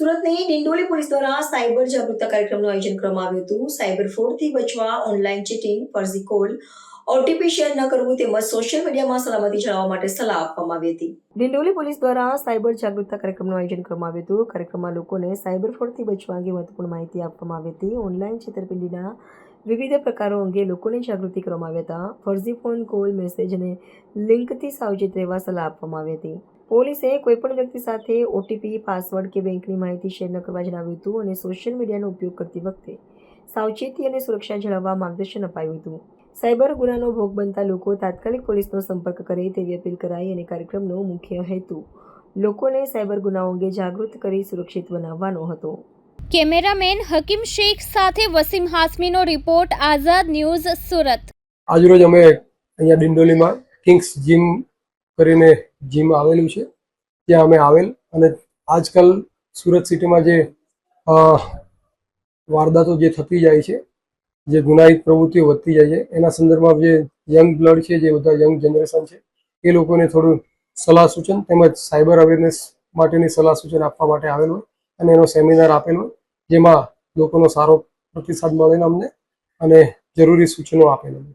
સુરતની ડિંડોલી પોલીસ દ્વારા સાયબર જાગૃતતા કાર્યક્રમનું આયોજન કરવામાં આવ્યું હતું। સાયબર ફ્રોડથી બચવા ઓનલાઈન ચીટિંગ, ફર્જી કોલ, ઓટીપી શેર ન કરવું તેમજ સોશિયલ મીડિયામાં સલામતી જાળવવા માટે સલાહ આપવામાં આવી હતી। ડિંડોલી પોલીસ દ્વારા સાયબર જાગૃતતા કાર્યક્રમનું આયોજન કરવામાં આવ્યું હતું। કાર્યક્રમમાં લોકોને સાયબર ફ્રોડથી બચવા અંગે મહત્વપૂર્ણ માહિતી આપવામાં આવી હતી। ઓનલાઈન છેતરપિંડીના વિવિધ પ્રકારો અંગે લોકોને જાગૃતિ કરવામાં આવ્યા હતા। ફર્જી ફોન કોલ, મેસેજ અને લિંકથી સાવચેત રહેવા સલાહ આપવામાં આવી હતી। પોલીસે કોઈપણ વ્યક્તિ સાથે ઓટીપી, પાસવર્ડ કે બેંકની માહિતી શેર ન કરવા જણાવ્યું હતું અને સોશિયલ મીડિયાનો ઉપયોગ કરતી વખતે સાવચેતી અને સુરક્ષા જાળવવા માર્ગદર્શન અપાયું હતું। સાયબર ગુનાનો ભોગ બનતા લોકો તાત્કાલિક પોલીસનો સંપર્ક કરે તેવી અપીલ કરાઈ અને કાર્યક્રમનો મુખ્ય હેતુ લોકોને સાયબર ગુનાઓ અંગે જાગૃત કરી સુરક્ષિત બનાવવાનો હતો। કેમેરામેન હકીમ શેખ સાથે વસીમ હાસમીનો રિપોર્ટ, આઝાદ ન્યૂઝ, સુરત। આજરોજ અમે અહીંયા ડિંડોલીમાં કિંગ્સ જીમ કરીને જીમ આવેલું છે, ત્યાં અમે આવેલ અને આજકાલ સુરત સિટીમાં જે વારદાતો જે થતી જાય છે, જે ગુનાહિત પ્રવૃત્તિઓ વધતી જાય છે, એના સંદર્ભમાં જે યંગ બ્લડ છે, જે બધા યંગ જનરેશન છે, એ લોકોને થોડું સલાહ સૂચન તેમજ સાયબર અવેરનેસ માટેની સલાહ સૂચન આપવા માટે આવેલ હોય અને એનો સેમિનાર આપેલ હોય, જેમાં લોકોનો સારો પ્રતિસાદ મળેલો અમને અને જરૂરી સૂચનો આપેલ હોય।